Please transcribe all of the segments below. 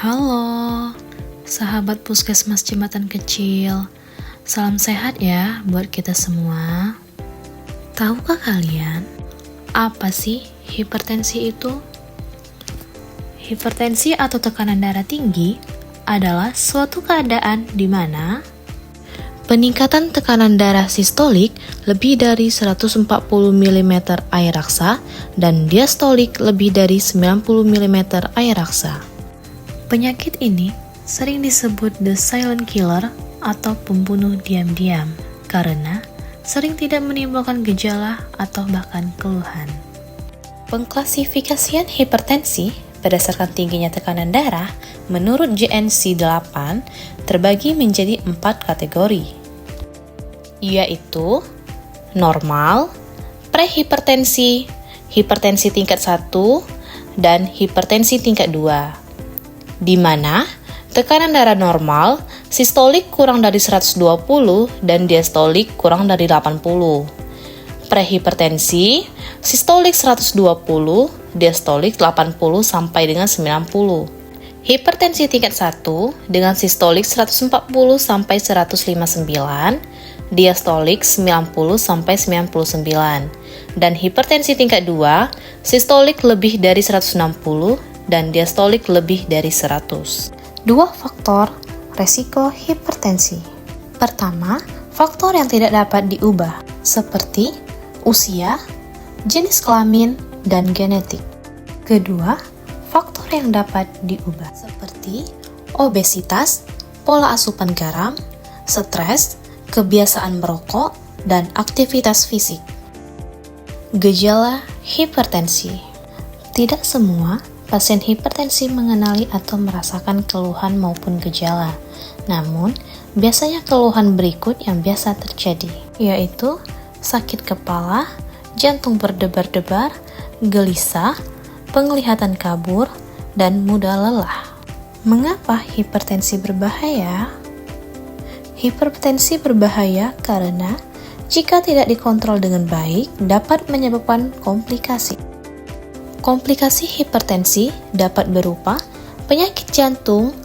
Halo, sahabat puskesmas jembatan kecil. Salam sehat ya buat kita semua. Tahukah kalian, apa sih hipertensi itu? Hipertensi atau tekanan darah tinggi adalah suatu keadaan di mana peningkatan tekanan darah sistolik lebih dari 140 mm air raksa dan diastolik lebih dari 90 mm air raksa. Penyakit ini sering disebut the silent killer atau pembunuh diam-diam karena sering tidak menimbulkan gejala atau bahkan keluhan. Pengklasifikasian hipertensi berdasarkan tingginya tekanan darah menurut JNC8 terbagi menjadi 4 kategori, yaitu normal, prehipertensi, hipertensi tingkat 1, dan hipertensi tingkat 2. Di mana tekanan darah normal, sistolik kurang dari 120 dan diastolik kurang dari 80. Prehipertensi, sistolik 120, diastolik 80 sampai dengan 90. Hipertensi tingkat 1 dengan sistolik 140 sampai 159, diastolik 90 sampai 99. Dan hipertensi tingkat 2, sistolik lebih dari 160 dan diastolik lebih dari 100. Dua faktor resiko hipertensi. Pertama, faktor yang tidak dapat diubah, seperti usia, jenis kelamin, dan genetik. Kedua, faktor yang dapat diubah, seperti obesitas, pola asupan garam, stres, kebiasaan merokok, dan aktivitas fisik. Gejala hipertensi. Tidak semua pasien hipertensi mengenali atau merasakan keluhan maupun gejala. Namun, biasanya keluhan berikut yang biasa terjadi, yaitu sakit kepala, jantung berdebar-debar, gelisah, penglihatan kabur, dan mudah lelah. Mengapa hipertensi berbahaya? Hipertensi berbahaya karena jika tidak dikontrol dengan baik dapat menyebabkan komplikasi. Komplikasi hipertensi dapat berupa penyakit jantung,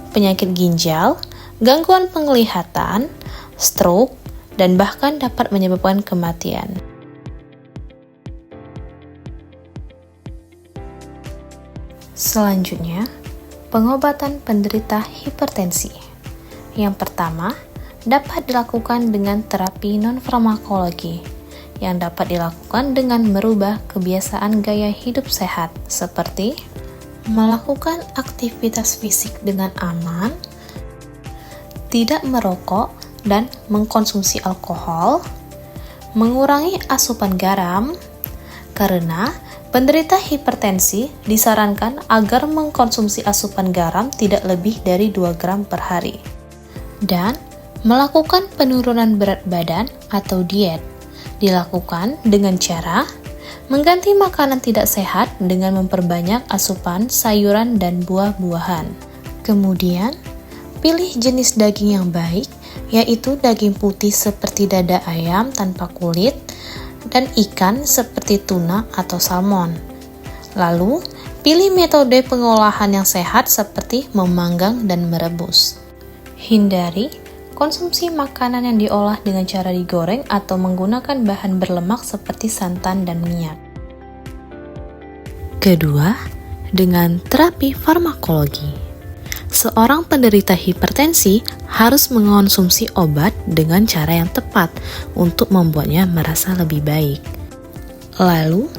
penyakit ginjal, gangguan penglihatan, stroke, dan bahkan dapat menyebabkan kematian. Selanjutnya, pengobatan penderita hipertensi. Yang pertama, dapat dilakukan dengan terapi non-farmakologi yang dapat dilakukan dengan merubah kebiasaan gaya hidup sehat seperti melakukan aktivitas fisik dengan aman, tidak merokok dan mengkonsumsi alkohol, mengurangi asupan garam, karena penderita hipertensi disarankan agar mengkonsumsi asupan garam tidak lebih dari 2 gram per hari, dan melakukan penurunan berat badan atau diet. Dilakukan dengan cara mengganti makanan tidak sehat dengan memperbanyak asupan sayuran dan buah-buahan. Kemudian, pilih jenis daging yang baik, yaitu daging putih seperti dada ayam tanpa kulit dan ikan seperti tuna atau salmon. Lalu, pilih metode pengolahan yang sehat seperti memanggang dan merebus. Hindari konsumsi makanan yang diolah dengan cara digoreng atau menggunakan bahan berlemak seperti santan dan minyak. Kedua, dengan terapi farmakologi. Seorang penderita hipertensi harus mengonsumsi obat dengan cara yang tepat untuk membuatnya merasa lebih baik. Lalu,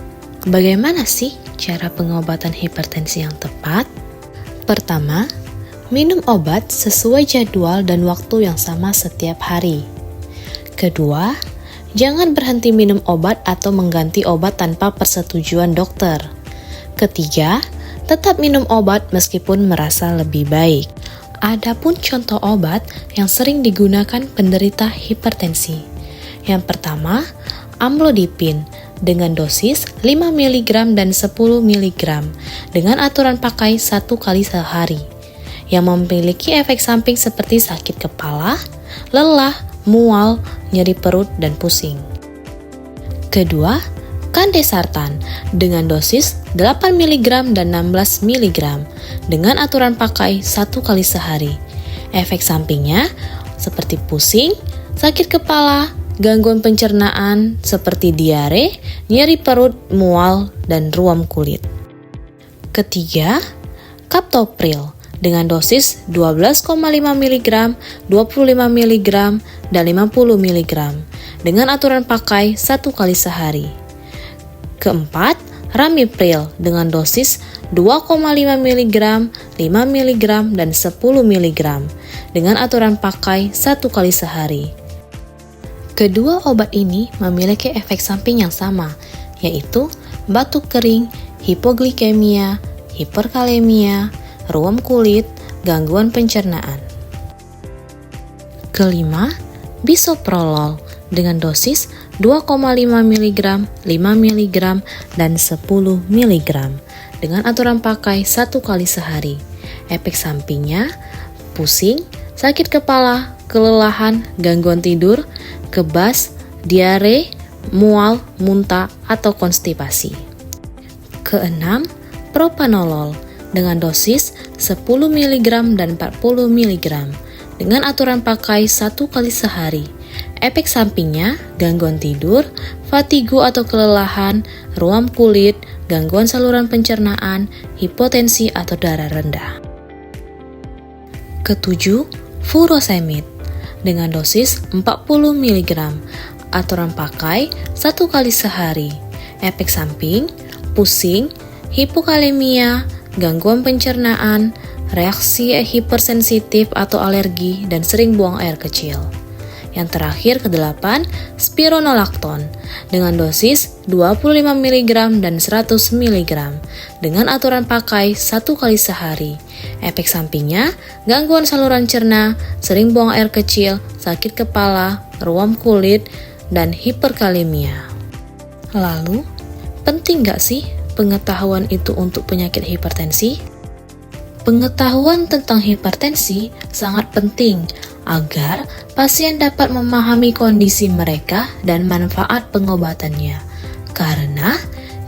bagaimana sih cara pengobatan hipertensi yang tepat? Pertama, minum obat sesuai jadwal dan waktu yang sama setiap hari. Kedua, jangan berhenti minum obat atau mengganti obat tanpa persetujuan dokter. Ketiga, tetap minum obat meskipun merasa lebih baik. Adapun contoh obat yang sering digunakan penderita hipertensi. Yang pertama, amlodipin dengan dosis 5 mg dan 10 mg dengan aturan pakai 1 kali sehari, yang memiliki efek samping seperti sakit kepala, lelah, mual, nyeri perut, dan pusing. Kedua, Kandesartan dengan dosis 8 mg dan 16 mg dengan aturan pakai 1 kali sehari. Efek sampingnya seperti pusing, sakit kepala, gangguan pencernaan seperti diare, nyeri perut, mual, dan ruam kulit. Ketiga, captopril dengan dosis 12,5 mg, 25 mg, dan 50 mg dengan aturan pakai 1 kali sehari. Keempat, ramipril dengan dosis 2,5 mg, 5 mg, dan 10 mg dengan aturan pakai 1 kali sehari. Kedua obat ini memiliki efek samping yang sama, yaitu batuk kering, hipoglikemia, hiperkalemia, ruam kulit, gangguan pencernaan. Kelima, bisoprolol dengan dosis 2,5 mg, 5 mg, dan 10 mg dengan aturan pakai 1 kali sehari. Efek sampingnya pusing, sakit kepala, kelelahan, gangguan tidur, kebas, diare, mual, muntah, atau konstipasi. Keenam, propanolol dengan dosis 10 mg dan 40 mg dengan aturan pakai 1 kali sehari. Efek sampingnya gangguan tidur, fatigu atau kelelahan, ruam kulit, gangguan saluran pencernaan, hipotensi atau darah rendah. Ketujuh, furosemid dengan dosis 40 mg, aturan pakai 1 kali sehari. Efek samping, pusing, hipokalemia, gangguan pencernaan, reaksi hipersensitif atau alergi, dan sering buang air kecil. Yang terakhir ke-8, spironolakton dengan dosis 25 mg dan 100 mg dengan aturan pakai 1 kali sehari. Efek sampingnya gangguan saluran cerna, sering buang air kecil, sakit kepala, ruam kulit, dan hiperkalemia. Lalu, penting gak sih pengetahuan itu untuk penyakit hipertensi? Pengetahuan tentang hipertensi sangat penting agar pasien dapat memahami kondisi mereka dan manfaat pengobatannya. Karena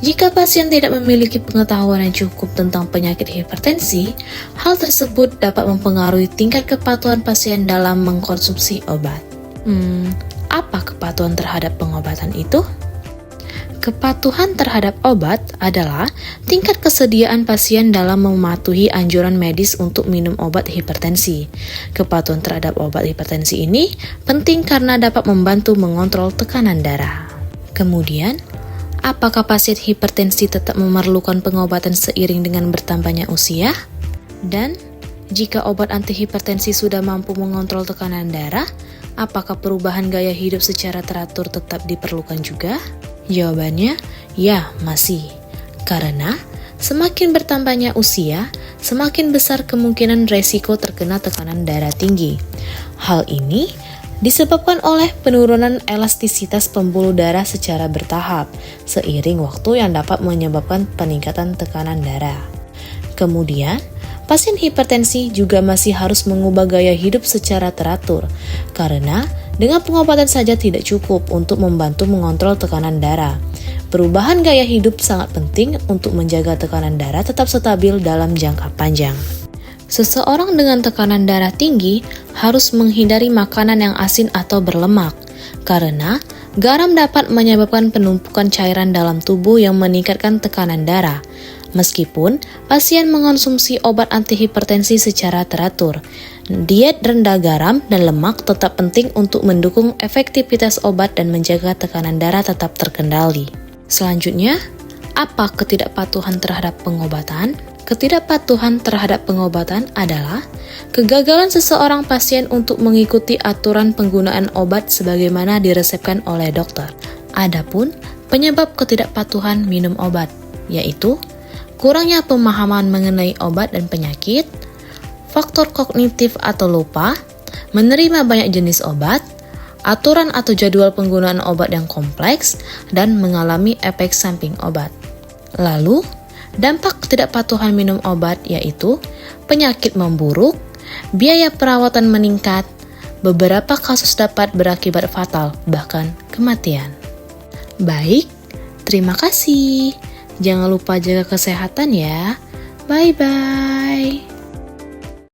jika pasien tidak memiliki pengetahuan yang cukup tentang penyakit hipertensi, hal tersebut dapat mempengaruhi tingkat kepatuhan pasien dalam mengkonsumsi obat. Apa kepatuhan terhadap pengobatan itu? Kepatuhan terhadap obat adalah tingkat kesediaan pasien dalam mematuhi anjuran medis untuk minum obat hipertensi. Kepatuhan terhadap obat hipertensi ini penting karena dapat membantu mengontrol tekanan darah. Kemudian, apakah pasien hipertensi tetap memerlukan pengobatan seiring dengan bertambahnya usia? Dan, jika obat antihipertensi sudah mampu mengontrol tekanan darah, apakah perubahan gaya hidup secara teratur tetap diperlukan juga? Jawabannya, ya masih. Karena semakin bertambahnya usia, semakin besar kemungkinan resiko terkena tekanan darah tinggi. Hal ini disebabkan oleh penurunan elastisitas pembuluh darah secara bertahap, seiring waktu yang dapat menyebabkan peningkatan tekanan darah. Kemudian, pasien hipertensi juga masih harus mengubah gaya hidup secara teratur, karena dengan pengobatan saja tidak cukup untuk membantu mengontrol tekanan darah. Perubahan gaya hidup sangat penting untuk menjaga tekanan darah tetap stabil dalam jangka panjang. Seseorang dengan tekanan darah tinggi harus menghindari makanan yang asin atau berlemak, karena garam dapat menyebabkan penumpukan cairan dalam tubuh yang meningkatkan tekanan darah. Meskipun pasien mengonsumsi obat antihipertensi secara teratur, diet rendah garam dan lemak tetap penting untuk mendukung efektivitas obat dan menjaga tekanan darah tetap terkendali. Selanjutnya, apa ketidakpatuhan terhadap pengobatan? Ketidakpatuhan terhadap pengobatan adalah kegagalan seseorang pasien untuk mengikuti aturan penggunaan obat sebagaimana diresepkan oleh dokter. Adapun penyebab ketidakpatuhan minum obat, yaitu kurangnya pemahaman mengenai obat dan penyakit, faktor kognitif atau lupa, menerima banyak jenis obat, aturan atau jadwal penggunaan obat yang kompleks, dan mengalami efek samping obat. Lalu, dampak ketidakpatuhan minum obat yaitu penyakit memburuk, biaya perawatan meningkat, beberapa kasus dapat berakibat fatal, bahkan kematian. Baik, terima kasih. Jangan lupa jaga kesehatan ya. Bye-bye.